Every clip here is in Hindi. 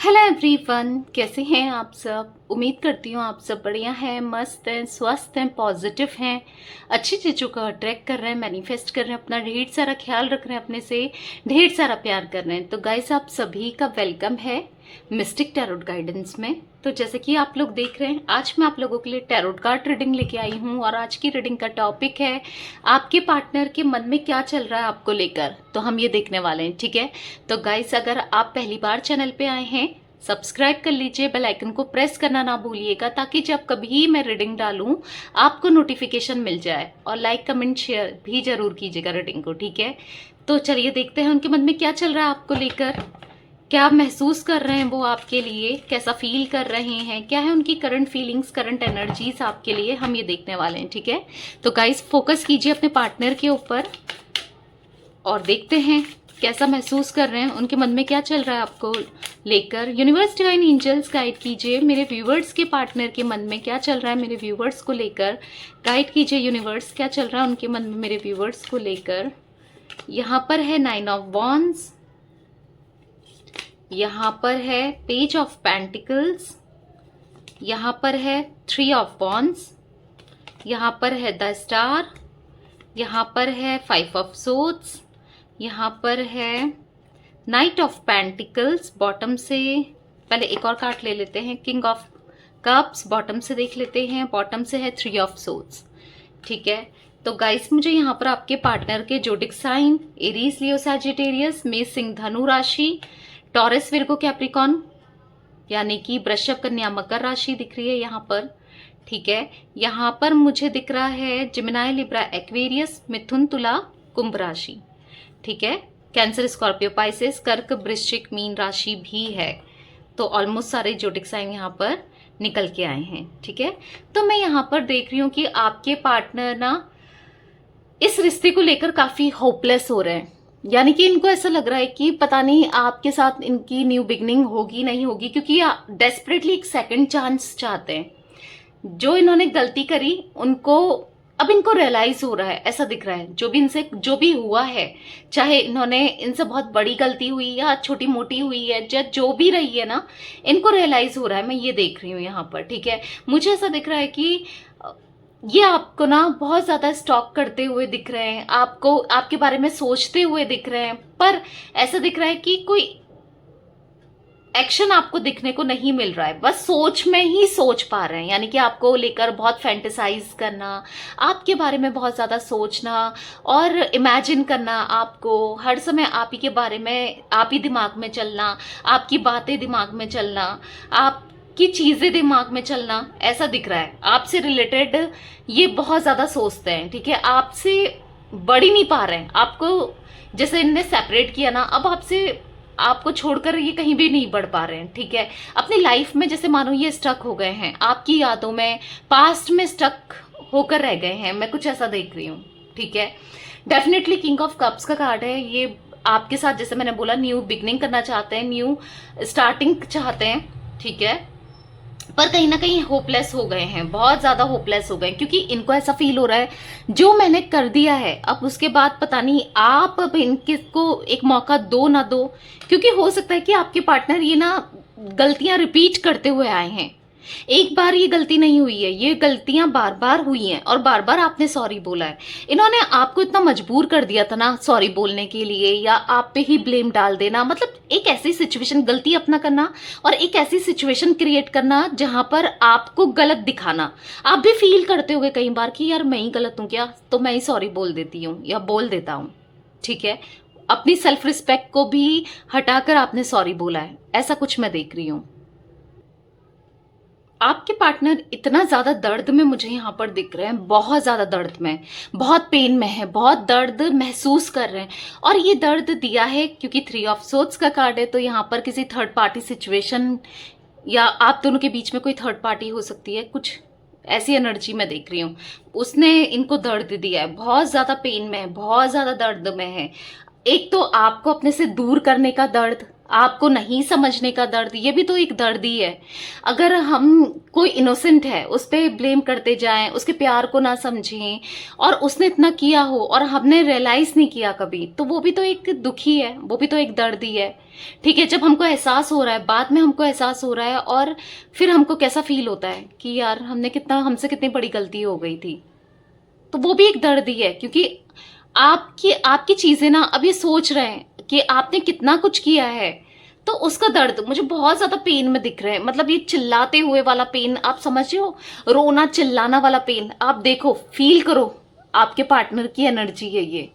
हेलो एवरीवन, कैसे हैं आप सब। उम्मीद करती हूँ आप सब बढ़िया हैं, मस्त हैं, स्वस्थ हैं, पॉजिटिव हैं, अच्छी चीज़ों का अट्रैक्ट कर रहे हैं, मैनिफेस्ट कर रहे हैं, अपना ढेर सारा ख्याल रख रहे हैं, अपने से ढेर सारा प्यार कर रहे हैं। तो गाइस, आप सभी का वेलकम है मिस्टिक टैरोट गाइडेंस में। तो जैसे कि आप लोग देख रहे हैं, आज मैं आप लोगों के लिए टैरोट कार्ड रीडिंग लेके आई हूँ और आज की रीडिंग का टॉपिक है आपके पार्टनर के मन में क्या चल रहा है आपको लेकर। तो हम ये देखने वाले हैं, ठीक है। तो गाइस, अगर आप पहली बार चैनल पे आए हैं, सब्सक्राइब कर लीजिए, बेल आइकन को प्रेस करना ना भूलिएगा, ताकि जब कभी मैं रीडिंग डालूं आपको नोटिफिकेशन मिल जाए। और लाइक कमेंट शेयर भी जरूर कीजिएगा रीडिंग को, ठीक है। तो चलिए देखते हैं उनके मन में क्या चल रहा है आपको लेकर, क्या महसूस कर रहे हैं वो आपके लिए, कैसा फील कर रहे हैं, क्या है उनकी करंट फीलिंग्स, करंट एनर्जीज आपके लिए, हम ये देखने वाले हैं, ठीक है। तो गाइस, फोकस कीजिए अपने पार्टनर के ऊपर और देखते हैं कैसा महसूस कर रहे हैं, उनके मन में क्या चल रहा है आपको लेकर। यूनिवर्स डिवाइन एंजल्स गाइड कीजिए मेरे व्यूवर्स के पार्टनर के मन में क्या चल रहा है, मेरे व्यूवर्स को लेकर गाइड कीजिए। यूनिवर्स क्या चल रहा है उनके मन में मेरे व्यूवर्स को लेकर। यहाँ पर है 9 ऑफ वॉन्ड्स, यहाँ पर है पेज ऑफ पेंटिकल्स, यहाँ पर है 3 ऑफ वॉन्ड्स, यहाँ पर है द स्टार, यहाँ पर है 5 ऑफ सोर्ड्स, यहाँ पर है नाइट ऑफ पेंटिकल्स। बॉटम से पहले एक और कार्ड ले लेते हैं, किंग ऑफ कप्स। बॉटम से देख लेते हैं, बॉटम से है 3 ऑफ सोर्ड्स, ठीक है। तो गाइस, मुझे यहाँ पर आपके पार्टनर के जोडिक साइन एरीज, लियो, सैजिटेरियस, मेष, सिंह, धनु राशि, टॉरस, विर्गो, कैप्रिकॉन यानी कि वृषभ, कन्या, मकर राशि दिख रही है यहाँ पर, ठीक है। यहाँ पर मुझे दिख रहा है जिमिनाई, लिब्रा, एक्वेरियस, मिथुन, तुला, कुंभ राशि, ठीक है। कैंसर, स्कॉर्पियो, पाइसेस, कर्क, वृश्चिक, मीन राशि भी है। तो ऑलमोस्ट सारे जोडिक साइन यहाँ पर निकल के आए हैं, ठीक है। तो मैं यहाँ पर देख रही हूँ कि आपके पार्टनर ना इस रिश्ते को लेकर काफी होपलेस हो रहे हैं, यानी कि इनको ऐसा लग रहा है कि पता नहीं आपके साथ इनकी न्यू बिगनिंग होगी नहीं होगी, क्योंकि डेस्परेटली एक सेकंड चांस चाहते हैं। जो इन्होंने गलती करी उनको अब इनको रियलाइज हो रहा है, ऐसा दिख रहा है। जो भी इनसे जो भी हुआ है, चाहे इन्होंने इनसे बहुत बड़ी गलती हुई या छोटी मोटी हुई है, जो भी रही है ना, इनको रियलाइज हो रहा है। मैं ये देख रही हूँ यहाँ पर, ठीक है। मुझे ऐसा दिख रहा है कि ये आपको ना बहुत ज्यादा स्टॉक करते हुए दिख रहे हैं, आपको आपके बारे में सोचते हुए दिख रहे हैं, पर ऐसा दिख रहा है कि कोई एक्शन आपको दिखने को नहीं मिल रहा है, बस सोच में ही सोच पा रहे हैं। यानी कि आपको लेकर बहुत फैंटेसाइज करना, आपके बारे में बहुत ज्यादा सोचना और इमेजिन करना, आपको हर समय आप ही के बारे में, आप ही दिमाग में चलना, आपकी बातें दिमाग में चलना, आपकी चीजें दिमाग में चलना, ऐसा दिख रहा है। आपसे रिलेटेड ये बहुत ज्यादा सोचते हैं, ठीक है। आपसे बढ़ ही नहीं पा रहे हैं, आपको जैसे इनने सेपरेट किया ना, अब आपको छोड़कर ये कहीं भी नहीं बढ़ पा रहे हैं, ठीक है। अपनी लाइफ में जैसे मानो ये स्टक हो गए हैं, आपकी यादों में, पास्ट में स्टक होकर रह गए हैं, मैं कुछ ऐसा देख रही हूँ, ठीक है। डेफिनेटली किंग ऑफ कप्स का कार्ड है। ये आपके साथ, जैसे मैंने बोला, न्यू बिगनिंग करना चाहते हैं, न्यू स्टार्टिंग चाहते हैं, ठीक है। पर कहीं ना कहीं होपलेस हो गए हैं, बहुत ज्यादा होपलेस हो गए, क्योंकि इनको ऐसा फील हो रहा है जो मैंने कर दिया है, अब उसके बाद पता नहीं आप अब इनको एक मौका दो ना दो। क्योंकि हो सकता है कि आपके पार्टनर ये ना गलतियां रिपीट करते हुए आए हैं। एक बार ये गलती नहीं हुई है, ये गलतियां बार बार हुई हैं और बार बार आपने सॉरी बोला है। इन्होंने आपको इतना मजबूर कर दिया था ना सॉरी बोलने के लिए, या आप पे ही ब्लेम डाल देना, मतलब एक ऐसी सिचुएशन, गलती अपना करना और एक ऐसी सिचुएशन क्रिएट करना जहां पर आपको गलत दिखाना। आप भी फील करते होगे कई बार कि यार मैं ही गलत हूं क्या, तो मैं ही सॉरी बोल देती हूँ या बोल देता हूँ, ठीक है। अपनी सेल्फ रिस्पेक्ट को भी हटाकर आपने सॉरी बोला है, ऐसा कुछ मैं देख रही हूँ। आपके पार्टनर इतना ज्यादा दर्द में मुझे यहाँ पर दिख रहे हैं, बहुत ज्यादा दर्द में, बहुत पेन में है, बहुत दर्द महसूस कर रहे हैं। और ये दर्द दिया है क्योंकि 3 ऑफ सोर्ड्स का कार्ड है, तो यहाँ पर किसी थर्ड पार्टी सिचुएशन या आप दोनों के बीच में कोई थर्ड पार्टी हो सकती है, कुछ ऐसी एनर्जी मैं देख रही हूँ। उसने इनको दर्द दिया है, बहुत ज्यादा पेन में है, बहुत ज्यादा दर्द में है। एक तो आपको अपने से दूर करने का दर्द, आपको नहीं समझने का दर्द, ये भी तो एक दर्द ही है। अगर हम कोई इनोसेंट है उस पर ब्लेम करते जाएं, उसके प्यार को ना समझें और उसने इतना किया हो और हमने रियलाइज नहीं किया कभी, तो वो भी तो एक दुख ही है, वो भी तो एक दर्द ही है। ठीक है, जब हमको एहसास हो रहा है, बाद में हमको एहसास हो रहा है और फिर हमको कैसा फील होता है कि यार हमसे कितनी बड़ी गलती हो गई थी, तो वो भी एक दर्द ही है। क्योंकि आपकी आपकी चीजें ना अब ये सोच रहे हैं कि आपने कितना कुछ किया है, तो उसका दर्द मुझे बहुत ज्यादा पेन में दिख रहा है। मतलब ये चिल्लाते हुए वाला पेन, आप समझ रहे हो, रोना चिल्लाना वाला पेन, आप देखो, फील करो, आपके पार्टनर की एनर्जी है ये,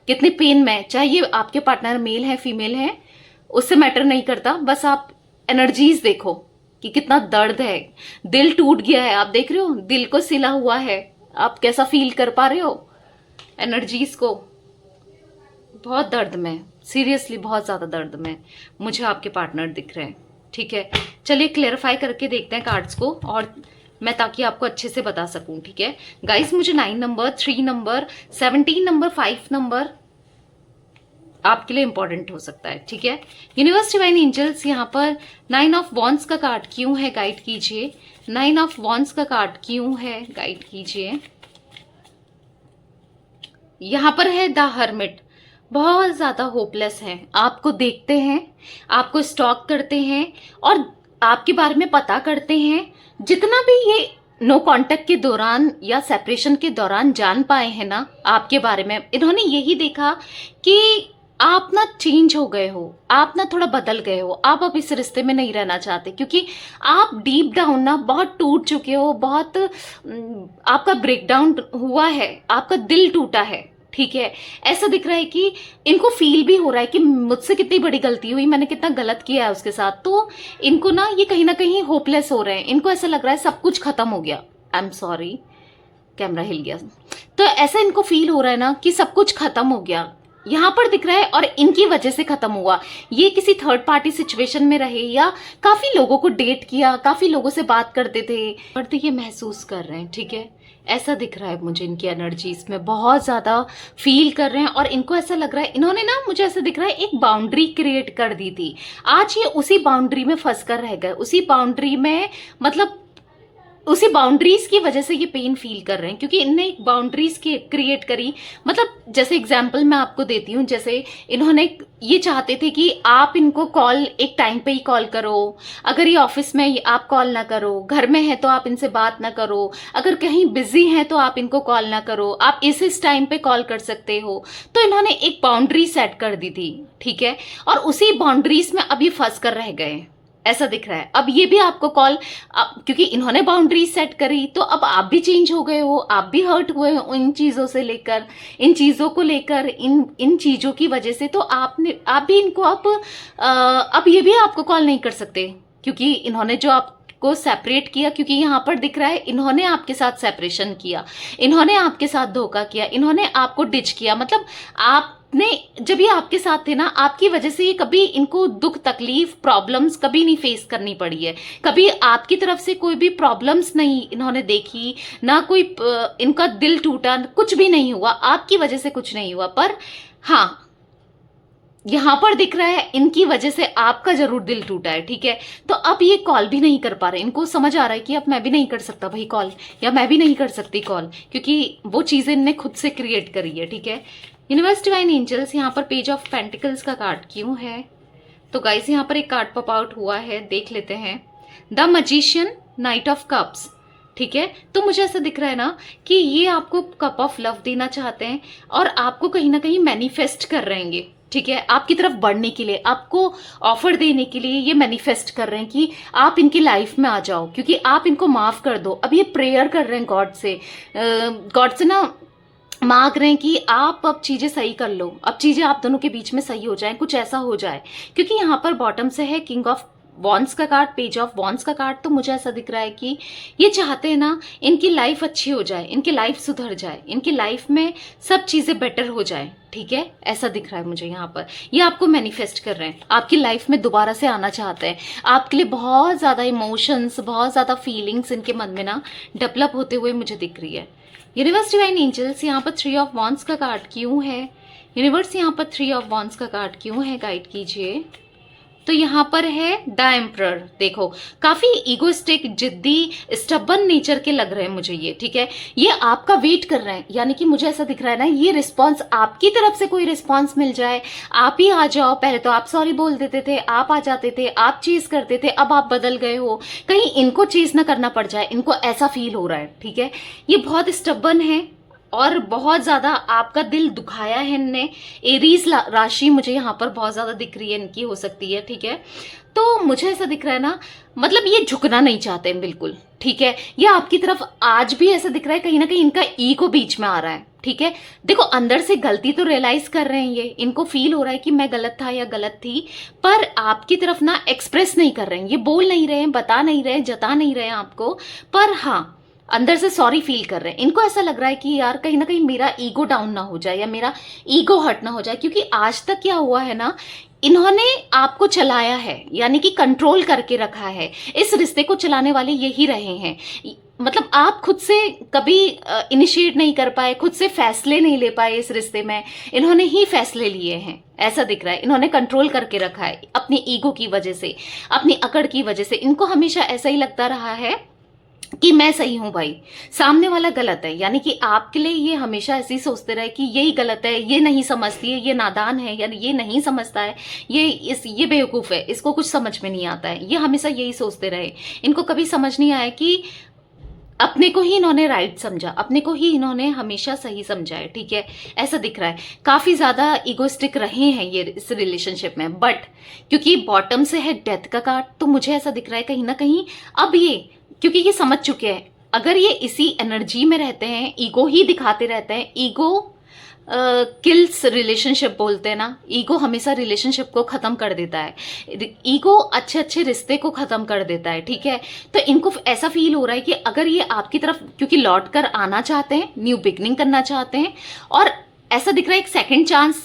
कितने पेन में, चाहे ये आपके पार्टनर मेल है फीमेल है, उससे मैटर नहीं करता, बस आप एनर्जीज देखो कि कितना दर्द है। दिल टूट गया है, आप देख रहे हो, दिल को सिला हुआ है, आप कैसा फील कर पा रहे हो एनर्जीज को। बहुत दर्द में, सीरियसली बहुत ज्यादा दर्द में मुझे आपके पार्टनर दिख रहे हैं। ठीक है, चलिए क्लेरिफाई करके देखते हैं कार्ड्स को, और मैं ताकि आपको अच्छे से बता सकूं। ठीक है गाइस, मुझे 9 नंबर, 3 नंबर, 17 नंबर, 5 नंबर आपके लिए इंपॉर्टेंट हो सकता है। ठीक है, यूनिवर्स डिवाइन एंजल्स, यहाँ पर 9 ऑफ वॉन्ड्स का कार्ड क्यों है, गाइड कीजिए। 9 ऑफ वॉन्ड्स का कार्ड क्यों है, गाइड कीजिए। यहाँ पर है द हर्मिट, बहुत ज्यादा होपलेस है, आपको देखते हैं, आपको स्टॉक करते हैं और आपके बारे में पता करते हैं। जितना भी ये नो कांटेक्ट के दौरान या सेपरेशन के दौरान जान पाए हैं ना आपके बारे में, इन्होंने यही देखा कि आप ना चेंज हो गए हो, आप ना थोड़ा बदल गए हो, आप अब इस रिश्ते में नहीं रहना चाहते, क्योंकि आप डीप डाउन ना बहुत टूट चुके हो, बहुत आपका ब्रेकडाउन हुआ है, आपका दिल टूटा है। ठीक है, ऐसा दिख रहा है कि इनको फील भी हो रहा है कि मुझसे कितनी बड़ी गलती हुई, मैंने कितना गलत किया है उसके साथ, तो इनको ना ये कहीं ना कहीं होपलेस हो रहे हैं, इनको ऐसा लग रहा है सब कुछ खत्म हो गया। आई एम सॉरी, कैमरा हिल गया। तो ऐसा इनको फील हो रहा है ना कि सब कुछ खत्म हो गया, यहां पर दिख रहा है, और इनकी वजह से खत्म हुआ। ये किसी थर्ड पार्टी सिचुएशन में रहे या काफी लोगों को डेट किया, काफी लोगों से बात करते थे, पर तो ये महसूस कर रहे हैं। ठीक है, ऐसा दिख रहा है मुझे, इनकी एनर्जी इसमें बहुत ज्यादा फील कर रहे हैं और इनको ऐसा लग रहा है, इन्होंने ना, मुझे ऐसा दिख रहा है, एक बाउंड्री क्रिएट कर दी थी, आज ये उसी बाउंड्री में फंस कर रह गए, उसी बाउंड्री में, मतलब उसी बाउंड्रीज की वजह से ये पेन फील कर रहे हैं, क्योंकि इनने एक बाउंड्रीज की क्रिएट करी। मतलब जैसे एग्जांपल मैं आपको देती हूँ, जैसे इन्होंने ये चाहते थे कि आप इनको कॉल एक टाइम पे ही कॉल करो, अगर ये ऑफिस में आप कॉल ना करो, घर में है तो आप इनसे बात ना करो, अगर कहीं बिजी हैं तो आप इनको कॉल ना करो, आप इस टाइम पे कॉल कर सकते हो। तो इन्होंने एक बाउंड्री सेट कर दी थी। ठीक है, और उसी बाउंड्रीज में अभी फंस कर रह गए, ऐसा दिख रहा है। अब ये भी आपको कॉल, क्योंकि इन्होंने बाउंड्री सेट करी, तो अब आप भी चेंज हो गए हो, आप भी हर्ट हुए हो इन चीजों से लेकर, इन चीजों को लेकर, इन चीजों की वजह से, तो आप भी इनको अब ये भी आपको कॉल नहीं कर सकते, क्योंकि इन्होंने जो आपको सेपरेट किया, क्योंकि यहाँ पर दिख रहा है इन्होंने आपके साथ सेपरेशन किया, इन्होंने आपके साथ धोखा किया, इन्होंने आपको डिच किया। मतलब आपने, जब ये आपके साथ थे ना, आपकी वजह से ये कभी इनको दुख तकलीफ प्रॉब्लम्स कभी नहीं फेस करनी पड़ी है, कभी आपकी तरफ से कोई भी प्रॉब्लम्स नहीं इन्होंने देखी, ना कोई इनका दिल टूटा, कुछ भी नहीं हुआ, आपकी वजह से कुछ नहीं हुआ। पर हाँ, यहां पर दिख रहा है इनकी वजह से आपका जरूर दिल टूटा है। ठीक है, तो अब ये कॉल भी नहीं कर पा रहे, इनको समझ आ रहा है कि अब मैं भी नहीं कर सकता भाई कॉल, या मैं भी नहीं कर सकती कॉल, क्योंकि वो चीजें इनने खुद से क्रिएट करी है। ठीक है, यूनिवर्स डिवाइन एंजल्स, यहाँ पर पेज ऑफ पेंटिकल्स का कार्ड क्यों है, तो गाइस यहाँ पर एक कार्ड पॉप आउट हुआ है, देख लेते हैं। The magician, night of cups. ठीक है, तो मुझे ऐसा दिख रहा है ना कि ये आपको कप ऑफ लव देना चाहते हैं और आपको कहीं ना कहीं मैनिफेस्ट कर रहे हैं। ठीक है, आपकी तरफ बढ़ने के लिए, आपको ऑफर देने के लिए ये मैनिफेस्ट कर रहे हैं कि आप इनकी लाइफ में आ जाओ, क्योंकि आप इनको माफ कर दो। अब ये प्रेयर कर रहे हैं गॉड से ना मांग रहे हैं कि आप अब चीजें सही कर लो, अब चीजें आप दोनों के बीच में सही हो जाए, कुछ ऐसा हो जाए। क्योंकि यहाँ पर बॉटम से है किंग ऑफ वॉन्ड्स का कार्ड, पेज ऑफ वॉन्ड्स का कार्ड, तो मुझे ऐसा दिख रहा है कि ये चाहते हैं ना इनकी लाइफ अच्छी हो जाए, इनकी लाइफ सुधर जाए, इनकी लाइफ में सब चीजें बेटर हो जाए। ठीक है, ऐसा दिख रहा है मुझे यहाँ पर, ये आपको मैनिफेस्ट कर रहे हैं, आपकी लाइफ में दोबारा से आना चाहते हैं, आपके लिए बहुत ज्यादा इमोशंस, बहुत ज्यादा फीलिंग्स इनके मन में ना डेवलप होते हुए मुझे दिख रही है। यूनिवर्स डिवाइन एंजल्स, यहाँ पर 3 ऑफ वॉन्ड्स का कार्ड क्यों है, यूनिवर्स यहाँ पर 3 ऑफ वॉन्ड्स का कार्ड क्यों है, गाइड कीजिए। तो यहाँ पर है द एम्परर। देखो काफी ईगोइस्टिक, जिद्दी, स्टबन नेचर के लग रहे हैं मुझे ये, ठीक है। ये आपका वेट कर रहे हैं, यानी कि मुझे ऐसा दिख रहा है ना, ये रिस्पॉन्स आपकी तरफ से कोई रिस्पॉन्स मिल जाए, आप ही आ जाओ। पहले तो आप सॉरी बोल देते थे, आप आ जाते थे, आप चीज करते थे, अब आप बदल गए हो, कहीं इनको चीज ना करना पड़ जाए, इनको ऐसा फील हो रहा है, ठीक है। ये बहुत स्टबन है और बहुत ज्यादा आपका दिल दुखाया है इनने। एरीज राशि मुझे यहाँ पर बहुत ज्यादा दिख रही है, इनकी हो सकती है, ठीक है। तो मुझे ऐसा दिख रहा है ना, मतलब ये झुकना नहीं चाहते हैं बिल्कुल, ठीक है। ये आपकी तरफ आज भी ऐसा दिख रहा है, कहीं ना कहीं इनका ईगो बीच में आ रहा है, ठीक है। देखो अंदर से गलती तो रियलाइज कर रहे हैं ये, इनको फील हो रहा है कि मैं गलत था या गलत थी, पर आपकी तरफ ना एक्सप्रेस नहीं कर रहे हैं, ये बोल नहीं रहे हैं, बता नहीं रहे हैं, जता नहीं रहे हैं आपको, पर हाँ अंदर से सॉरी फील कर रहे हैं। इनको ऐसा लग रहा है कि यार कहीं ना कहीं मेरा ईगो डाउन ना हो जाए या मेरा ईगो हर्ट ना हो जाए, क्योंकि आज तक क्या हुआ है ना, इन्होंने आपको चलाया है, यानी कि कंट्रोल करके रखा है। इस रिश्ते को चलाने वाले यही रहे हैं, मतलब आप खुद से कभी इनिशिएट नहीं कर पाए, खुद से फैसले नहीं ले पाए इस रिश्ते में, इन्होंने ही फैसले लिए हैं, ऐसा दिख रहा है। इन्होंने कंट्रोल करके रखा है अपनी ईगो की वजह से, अपनी अकड़ की वजह से। इनको हमेशा ऐसा ही लगता रहा है कि मैं सही हूं भाई, सामने वाला गलत है, यानी कि आपके लिए ये हमेशा ऐसे ही सोचते रहे कि यही गलत है, ये नहीं समझती है, ये नादान है, यानी ये नहीं समझता है, ये बेवकूफ है, इसको कुछ समझ में नहीं आता है। ये हमेशा यही सोचते रहे। इनको कभी समझ नहीं आया कि अपने को ही इन्होंने राइट समझा, अपने को ही इन्होंने हमेशा सही समझा है, ठीक है। ऐसा दिख रहा है काफी ज्यादा इगोइस्टिक रहे हैं ये इस रिलेशनशिप में, बट क्योंकि बॉटम से है डेथ का कार्ड, तो मुझे ऐसा दिख रहा है कहीं ना कहीं अब ये, क्योंकि ये समझ चुके हैं, अगर ये इसी एनर्जी में रहते हैं, ईगो ही दिखाते रहते हैं, ईगो किल्स रिलेशनशिप बोलते हैं ना, ईगो हमेशा रिलेशनशिप को खत्म कर देता है, ईगो अच्छे अच्छे रिश्ते को खत्म कर देता है, ठीक है। तो इनको ऐसा फील हो रहा है कि अगर ये आपकी तरफ, क्योंकि लौट कर आना चाहते हैं, न्यू बिगनिंग करना चाहते हैं, और ऐसा दिख रहा है एक सेकेंड चांस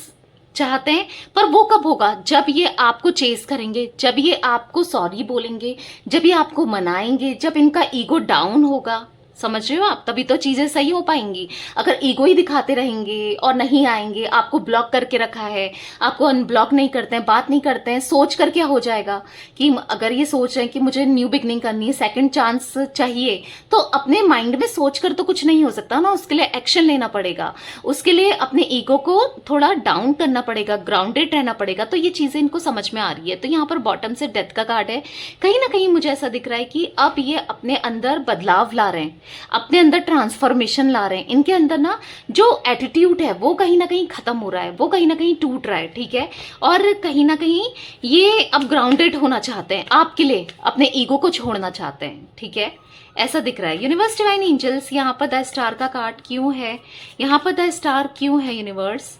चाहते हैं, पर वो कब होगा, जब ये आपको चेस करेंगे, जब ये आपको सॉरी बोलेंगे, जब ये आपको मनाएंगे, जब इनका ईगो डाउन होगा, समझ रहे हो आप, तभी तो चीजें सही हो पाएंगी। अगर ईगो ही दिखाते रहेंगे और नहीं आएंगे, आपको ब्लॉक करके रखा है, आपको अनब्लॉक नहीं करते हैं, बात नहीं करते हैं, सोच कर क्या हो जाएगा कि अगर ये सोच रहे हैं कि मुझे न्यू बिगनिंग करनी है, सेकंड चांस चाहिए, तो अपने माइंड में सोच कर तो कुछ नहीं हो सकता ना, उसके लिए एक्शन लेना पड़ेगा, उसके लिए अपने ईगो को थोड़ा डाउन करना पड़ेगा, ग्राउंडेड रहना पड़ेगा। तो ये चीजें इनको समझ में आ रही है। तो यहाँ पर बॉटम से डेथ का कार्ड है, कहीं ना कहीं मुझे ऐसा दिख रहा है कि अब ये अपने अंदर बदलाव ला रहे हैं, अपने अंदर ट्रांसफॉर्मेशन ला रहे हैं। इनके अंदर ना जो एटीट्यूड है वो कहीं ना कहीं खत्म हो रहा है, वो कहीं ना कहीं टूट रहा है, ठीक है। और कहीं ना कहीं ये अब ग्राउंडेड होना चाहते हैं, आपके लिए अपने ईगो को छोड़ना चाहते हैं, ठीक है। ऐसा दिख रहा है। यूनिवर्स डिवाइन एंजल्स, यहाँ पर द स्टार का कार्ड क्यों है, यहाँ पर द स्टार क्यों है यूनिवर्स,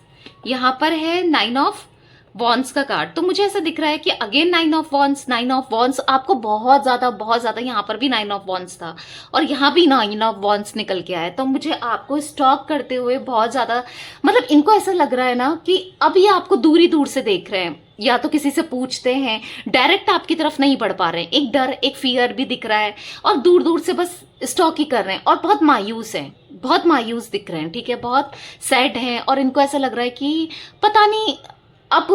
यहाँ पर है 9 ऑफ वॉन्स का कार्ड। तो मुझे ऐसा दिख रहा है कि अगेन 9 ऑफ वॉन्स आपको बहुत ज्यादा, यहाँ पर भी 9 ऑफ वॉन्स था और यहाँ भी 9 ऑफ वॉन्स निकल के आया। तो मुझे आपको स्टॉक करते हुए बहुत ज्यादा, मतलब इनको ऐसा लग रहा है ना कि अब ये आपको दूर से देख रहे हैं, या तो किसी से पूछते हैं, डायरेक्ट आपकी तरफ नहीं बढ़ पा रहे हैं। एक डर, एक फियर भी दिख रहा है और दूर से बस स्टॉक ही कर रहे हैं और बहुत मायूस हैं, बहुत मायूस दिख रहे हैं, ठीक है, बहुत सैड हैं। और इनको ऐसा लग रहा है कि पता नहीं, अब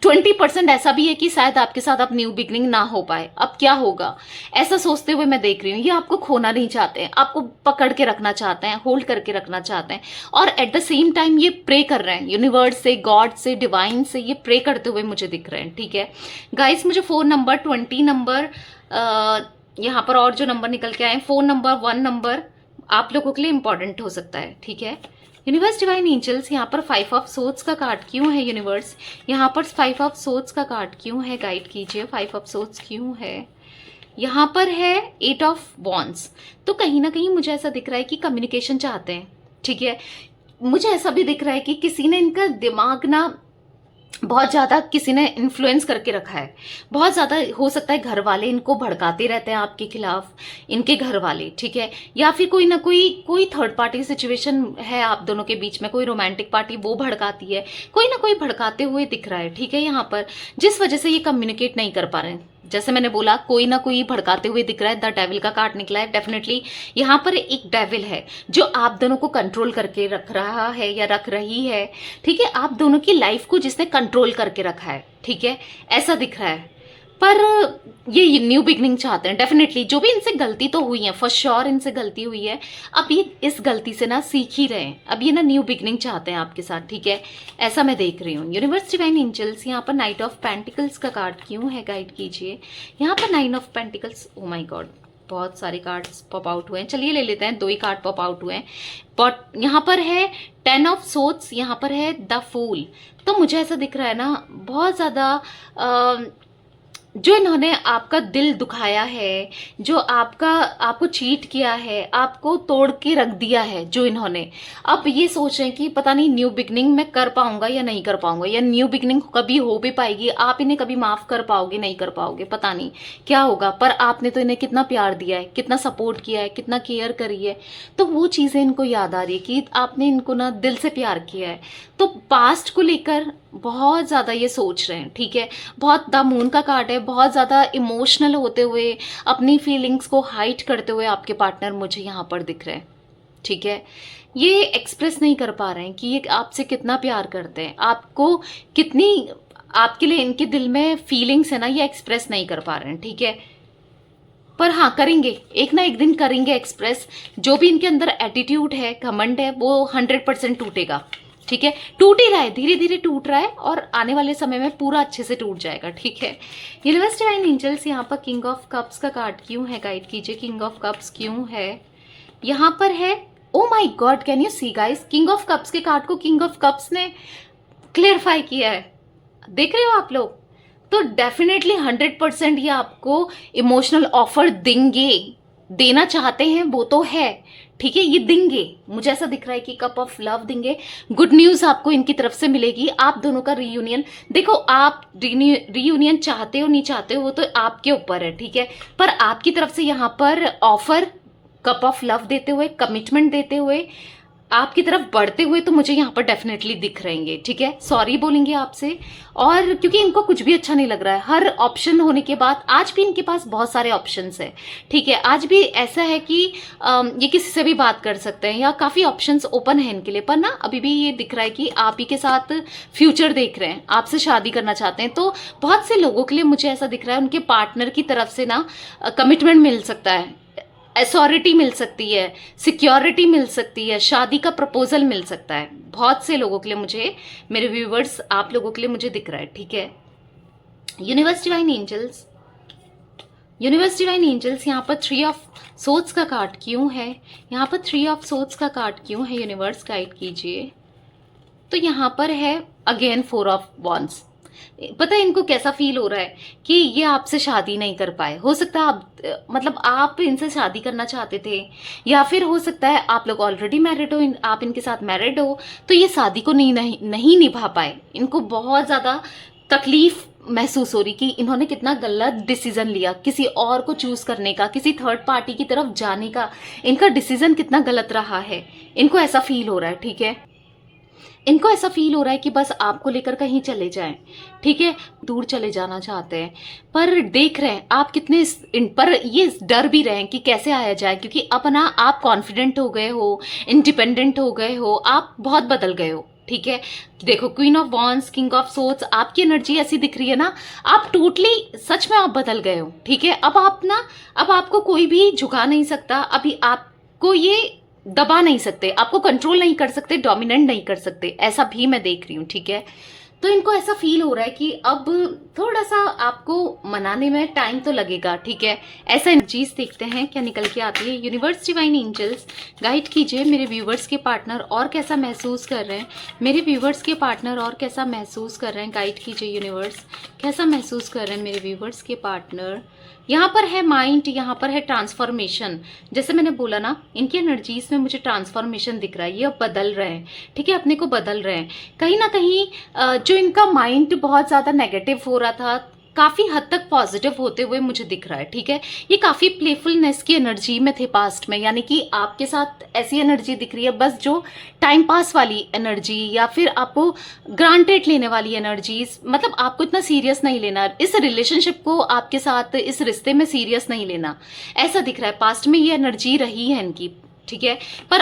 20% ऐसा भी है कि शायद आपके साथ अब न्यू बिगनिंग ना हो पाए, अब क्या होगा, ऐसा सोचते हुए मैं देख रही हूँ। ये आपको खोना नहीं चाहते हैं, आपको पकड़ के रखना चाहते हैं, होल्ड करके रखना चाहते हैं, और एट द सेम टाइम ये प्रे कर रहे हैं यूनिवर्स से, गॉड से, डिवाइन से, ये प्रे करते हुए मुझे दिख रहे हैं, ठीक है गाइस। मुझे 4 नंबर, 20 नंबर, यहाँ पर और जो नंबर निकल के आए, 4 नंबर, 1 नंबर आप लोगों के लिए इंपॉर्टेंट हो सकता है, ठीक है। यूनिवर्स डिवाइन एंजल्स, यहाँ पर 5 ऑफ सोर्ड्स का कार्ड क्यों है यूनिवर्स, यहाँ पर 5 ऑफ सोर्ड्स का कार्ड क्यों है, गाइड कीजिए 5 ऑफ सोर्ड्स क्यों है। यहाँ पर है 8 ऑफ वॉन्ड्स। तो कहीं ना कहीं मुझे ऐसा दिख रहा है कि कम्युनिकेशन चाहते हैं, ठीक है। मुझे ऐसा भी दिख रहा है कि किसी ने इनका दिमाग ना बहुत ज़्यादा किसी ने इन्फ्लुएंस करके रखा है, बहुत ज़्यादा। हो सकता है घर वाले इनको भड़काते रहते हैं आपके खिलाफ, इनके घर वाले, ठीक है, या फिर कोई ना कोई थर्ड पार्टी सिचुएशन है आप दोनों के बीच में, कोई रोमांटिक पार्टी वो भड़काती है, कोई ना कोई भड़काते हुए दिख रहा है, ठीक है, यहाँ पर, जिस वजह से ये कम्युनिकेट नहीं कर पा रहे हैं, जैसे मैंने बोला कोई ना कोई भड़काते हुए दिख रहा है, द डेविल का कार्ड निकला है। डेफिनेटली यहाँ पर एक डेविल है जो आप दोनों को कंट्रोल करके रख रहा है या रख रही है, ठीक है। आप दोनों की लाइफ को जिसने कंट्रोल करके रखा है, ठीक है, ऐसा दिख रहा है। पर ये न्यू बिगनिंग चाहते हैं डेफिनेटली। जो भी इनसे गलती तो हुई है, फॉर श्योर इनसे गलती हुई है, अब ये इस गलती से ना सीख ही रहे हैं। अब ये ना न्यू बिगनिंग चाहते हैं आपके साथ, ठीक है, ऐसा मैं देख रही हूँ। यूनिवर्स डिवाइन एंजल्स, यहाँ पर नाइट ऑफ पेंटिकल्स का कार्ड क्यों है, गाइड कीजिए। यहाँ पर 9 of pentacles, oh my god, बहुत सारे कार्ड्स पॉप आउट हुए हैं। चलिए ले लेते हैं, 2 ही कार्ड पॉप आउट हुए हैं। बट यहाँ पर है 10 ऑफ सोर्ड्स, यहाँ पर है द फूल। तो मुझे ऐसा दिख रहा है ना, बहुत ज़्यादा जो इन्होंने आपका दिल दुखाया है, जो आपको चीट किया है, आपको तोड़ के रख दिया है जो इन्होंने, अब ये सोच रहे हैं कि पता नहीं न्यू बिगनिंग मैं कर पाऊंगा या नहीं कर पाऊंगा, या न्यू बिगनिंग कभी हो भी पाएगी, आप इन्हें कभी माफ कर पाओगे नहीं कर पाओगे, पता नहीं क्या होगा। पर आपने तो इन्हें कितना प्यार दिया है, कितना सपोर्ट किया है, कितना केयर करी है, तो वो चीज़ें इनको याद आ रही है कि आपने इनको ना दिल से प्यार किया है। तो पास्ट को लेकर बहुत ज़्यादा ये सोच रहे हैं, ठीक है। बहुत द मून का कार्ड है, बहुत ज़्यादा इमोशनल होते हुए, अपनी फीलिंग्स को हाइड करते हुए आपके पार्टनर मुझे यहाँ पर दिख रहे हैं, ठीक है। ये एक्सप्रेस नहीं कर पा रहे हैं कि ये आपसे कितना प्यार करते हैं, आपको कितनी, आपके लिए इनके दिल में फीलिंग्स है ना, ये एक्सप्रेस नहीं कर पा रहे हैं, ठीक है। पर हाँ, करेंगे, एक ना एक दिन करेंगे एक्सप्रेस। जो भी इनके अंदर एटीट्यूड है, घमंड है, वो 100% टूटेगा, ठीक है। टूट ही रहा है, धीरे धीरे टूट रहा है, और आने वाले समय में पूरा अच्छे से टूट जाएगा, ठीक है। यूनिवर्स डिवाइन एंजल्स, यहाँ पर किंग ऑफ कप्स का कार्ड क्यों है, गाइड कीजिए। किंग ऑफ कप्स क्यों है, यहाँ पर है, oh my God, can you see guys, king of cups के कार्ड को किंग ऑफ कप्स ने क्लियरफाई किया है, देख रहे हो आप लोग। तो डेफिनेटली 100% ये आपको इमोशनल ऑफर देंगे, देना चाहते हैं वो तो है, ठीक है, ये देंगे। मुझे ऐसा दिख रहा है कि कप ऑफ लव देंगे, गुड न्यूज आपको इनकी तरफ से मिलेगी। आप दोनों का रीयूनियन, देखो आप रीयूनियन चाहते हो नहीं चाहते हो वो तो आपके ऊपर है, ठीक है। पर आपकी तरफ से यहाँ पर ऑफर, कप ऑफ लव देते हुए, कमिटमेंट देते हुए, आपकी तरफ बढ़ते हुए तो मुझे यहाँ पर डेफिनेटली दिख रहेंगे, ठीक है। सॉरी बोलेंगे आपसे, और क्योंकि इनको कुछ भी अच्छा नहीं लग रहा है, हर ऑप्शन होने के बाद आज भी इनके पास बहुत सारे ऑप्शंस है, ठीक है। आज भी ऐसा है कि ये किसी से भी बात कर सकते हैं, या काफ़ी ऑप्शंस ओपन है इनके लिए। पर ना अभी भी ये दिख रहा है कि आप ही के साथ फ्यूचर देख रहे हैं, आपसे शादी करना चाहते हैं। तो बहुत से लोगों के लिए मुझे ऐसा दिख रहा है उनके पार्टनर की तरफ से ना कमिटमेंट मिल सकता है, अथॉरिटी मिल सकती है, सिक्योरिटी मिल सकती है, शादी का प्रपोजल मिल सकता है। बहुत से लोगों के लिए मुझे, मेरे व्यूवर्स आप लोगों के लिए मुझे दिख रहा है, ठीक है। Universe divine angels, universe divine angels, यहाँ पर 3 ऑफ सोर्ड्स का कार्ड क्यों है, यहाँ पर 3 ऑफ सोर्ड्स का कार्ड क्यों है, यूनिवर्स गाइड कीजिए। तो यहाँ पर है अगेन 4 ऑफ वॉन्ड्स। पता है इनको कैसा फील हो रहा है कि ये आपसे शादी नहीं कर पाए। हो सकता है आप, मतलब आप इनसे शादी करना चाहते थे, या फिर हो सकता है आप लोग ऑलरेडी मैरिड हो, आप इनके साथ मैरिड हो, तो ये शादी को नहीं निभा पाए। इनको बहुत ज़्यादा तकलीफ महसूस हो रही कि इन्होंने कितना गलत डिसीजन लिया, किसी और को चूज करने का, किसी थर्ड पार्टी की तरफ जाने का इनका डिसीजन कितना गलत रहा है। इनको ऐसा फील हो रहा है, ठीक है। इनको ऐसा फील हो रहा है कि बस आपको लेकर कहीं चले जाएं, ठीक है, दूर चले जाना चाहते हैं। पर देख रहे हैं आप कितने इन पर ये डर भी रहे हैं कि कैसे आया जाए, क्योंकि अब ना आप कॉन्फिडेंट हो गए हो, इंडिपेंडेंट हो गए हो, आप बहुत बदल गए हो, ठीक है। देखो queen of wands, king of swords, आपकी एनर्जी ऐसी दिख रही है ना, आप टोटली सच में आप बदल गए हो, ठीक है। अब आपको कोई भी झुका नहीं सकता, अभी आपको ये दबा नहीं सकते, आपको कंट्रोल नहीं कर सकते, डोमिनेंट नहीं कर सकते, ऐसा भी मैं देख रही हूँ, ठीक है। तो इनको ऐसा फील हो रहा है कि अब थोड़ा सा आपको मनाने में टाइम तो लगेगा, ठीक है। ऐसा एनर्जीज देखते हैं क्या निकल के आती है। यूनिवर्स डिवाइन एंजल्स गाइड कीजिए मेरे व्यूवर्स के पार्टनर और कैसा महसूस कर रहे हैं, मेरे व्यूवर्स के पार्टनर और कैसा महसूस कर रहे हैं, गाइड कीजिए यूनिवर्स, कैसा महसूस कर रहे हैं मेरे व्यूवर्स के पार्टनर। यहाँ पर है माइंड, यहाँ पर है ट्रांसफॉर्मेशन। जैसे मैंने बोला ना, इनकी एनर्जीज में मुझे ट्रांसफॉर्मेशन दिख रहा है, ये अब बदल रहे हैं, ठीक है, अपने को बदल रहे हैं। कहीं ना कहीं जो इनका माइंड बहुत ज़्यादा नेगेटिव हो रहा था, काफी हद तक पॉजिटिव होते हुए मुझे दिख रहा है, ठीक है। ये काफी प्लेफुलनेस की एनर्जी में थे पास्ट में, यानी कि आपके साथ ऐसी एनर्जी दिख रही है बस जो टाइम पास वाली एनर्जी या फिर आपको ग्रांटेड लेने वाली एनर्जीज, मतलब आपको इतना सीरियस नहीं लेना, इस रिलेशनशिप को आपके साथ इस रिश्ते में सीरियस नहीं लेना, ऐसा दिख रहा है। पास्ट में ये एनर्जी रही है इनकी, ठीक है। पर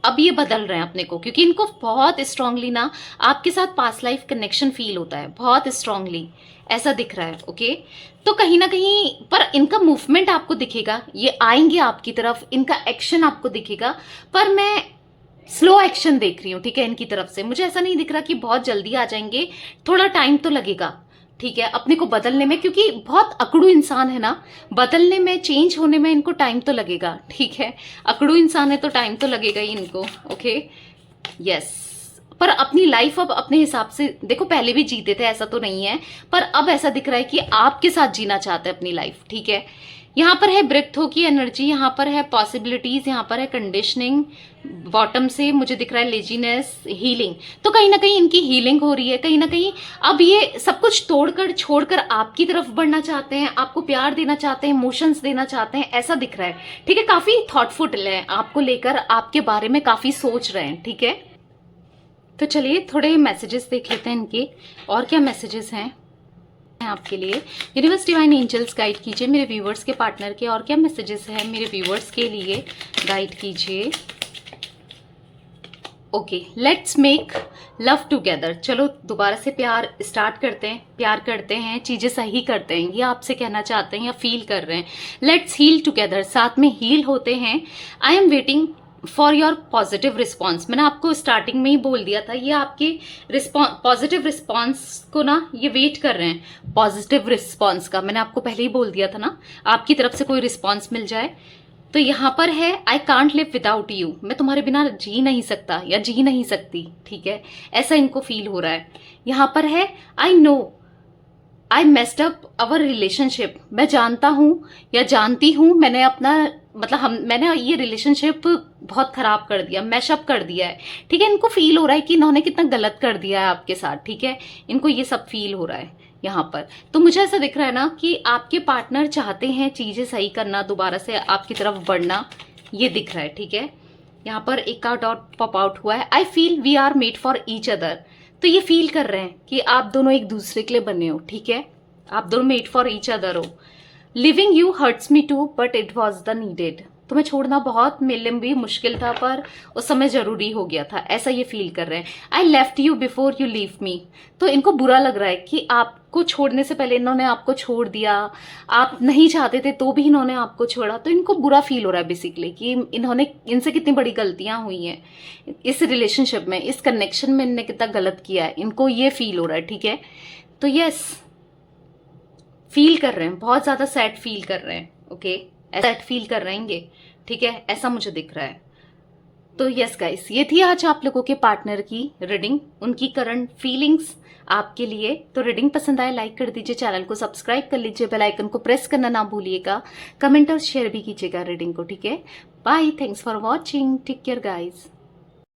अब ये बदल रहे हैं अपने को, क्योंकि इनको बहुत स्ट्रांगली ना आपके साथ पास्ट लाइफ कनेक्शन फील होता है, बहुत स्ट्रांगली ऐसा दिख रहा है, ओके। तो कहीं ना कहीं पर इनका मूवमेंट आपको दिखेगा, ये आएंगे आपकी तरफ, इनका एक्शन आपको दिखेगा, पर मैं स्लो एक्शन देख रही हूँ, ठीक है। इनकी तरफ से मुझे ऐसा नहीं दिख रहा कि बहुत जल्दी आ जाएंगे, थोड़ा टाइम तो लगेगा, ठीक है, अपने को बदलने में, क्योंकि बहुत अकड़ू इंसान है ना, बदलने में, चेंज होने में इनको टाइम तो लगेगा, ठीक है। अकड़ू इंसान है तो टाइम तो लगेगा ही इनको, ओके, यस। पर अपनी लाइफ अब अपने हिसाब से देखो, पहले भी जीते थे, ऐसा तो नहीं है, पर अब ऐसा दिख रहा है कि आपके साथ जीना चाहते हैं अपनी लाइफ, ठीक है। यहाँ पर है ब्रेकथ्रो की एनर्जी, यहाँ पर है पॉसिबिलिटीज, यहाँ पर है कंडीशनिंग, बॉटम से मुझे दिख रहा है लेजीनेस, हीलिंग। तो कहीं ना कहीं इनकी हीलिंग हो रही है, कहीं ना कहीं अब ये सब कुछ तोड़कर छोड़कर आपकी तरफ बढ़ना चाहते हैं, आपको प्यार देना चाहते हैं, इमोशंस देना चाहते हैं, ऐसा दिख रहा है, ठीक है। काफी थॉटफुल है आपको लेकर, आपके बारे में काफी सोच रहे हैं, ठीक है। तो चलिए थोड़े मैसेजेस देख लेते हैं इनके, और क्या मैसेजेस हैं आपके लिए। यूनिवर्स डिवाइन एंजल्स गाइड कीजिए मेरे व्यूवर्स के पार्टनर के, और क्या मैसेजेस हैं मेरे व्यूवर्स के लिए, गाइड कीजिए। Okay, let's make love together. चलो दोबारा से प्यार स्टार्ट करते हैं, प्यार करते हैं, चीजें सही करते हैं, ये आपसे कहना चाहते हैं या फील कर रहे हैं। लेट्स हील टुगेदर, साथ में हील होते हैं। I am waiting for your positive response. मैंने आपको स्टार्टिंग में ही बोल दिया था, ये आपके पॉजिटिव रिस्पॉन्स को ना ये वेट कर रहे हैं, पॉजिटिव रिस्पॉन्स का। मैंने आपको पहले ही बोल दिया था ना, आपकी तरफ से कोई रिस्पॉन्स मिल जाए। तो यहाँ पर है I can't live without you, मैं तुम्हारे बिना जी नहीं सकता या जी नहीं सकती, ठीक है, ऐसा इनको फील हो रहा है। यहाँ पर है I know I messed up our relationship, मैं जानता हूँ या जानती हूँ, मैंने अपना मतलब मैंने ये रिलेशनशिप बहुत खराब कर दिया, मैशअप कर दिया है, ठीक है। इनको फील हो रहा है कि इन्होंने कितना गलत कर दिया है आपके साथ, ठीक है। इनको ये सब फील हो रहा है यहाँ पर। तो मुझे ऐसा दिख रहा है ना कि आपके पार्टनर चाहते हैं चीजें सही करना, दोबारा से आपकी तरफ बढ़ना, ये दिख रहा है, ठीक है। यहाँ पर एक कार्ड और पॉप आउट हुआ है, I feel we are made for each other. तो ये फील कर रहे हैं कि आप दोनों एक दूसरे के लिए बने हो, ठीक है, आप दोनों मेड फॉर ईच अदर हो। Leaving you hurts me too but it was the needed. तुम्हें छोड़ना बहुत मेरे लिए भी मुश्किल था, पर उस समय जरूरी हो गया था, ऐसा ये फील कर रहे हैं। I left you before you leave me. तो इनको बुरा लग रहा है कि आपको छोड़ने से पहले इन्होंने आपको छोड़ दिया, आप नहीं चाहते थे तो भी इन्होंने आपको छोड़ा। तो इनको बुरा फील हो रहा है बेसिकली कि इन्होंने, इनसे कितनी बड़ी गलतियां हुई हैं इस रिलेशनशिप में, इस कनेक्शन में इनने कितना गलत किया है, इनको ये फील हो रहा है, ठीक है। तो यस, फील कर रहे हैं, बहुत ज्यादा सैड फील कर रहे हैं, ओके, सैड फील कर रहेंगे, ठीक है, ऐसा मुझे दिख रहा है। तो यस गाइस, ये थी आज आप लोगों के पार्टनर की रीडिंग, उनकी करंट फीलिंग्स आपके लिए। तो रीडिंग पसंद आए लाइक कर दीजिए, चैनल को सब्सक्राइब कर लीजिए, बेल आइकन को प्रेस करना ना भूलिएगा, कमेंट और शेयर भी कीजिएगा रीडिंग को, ठीक है। Bye, thanks for watching, take care guys.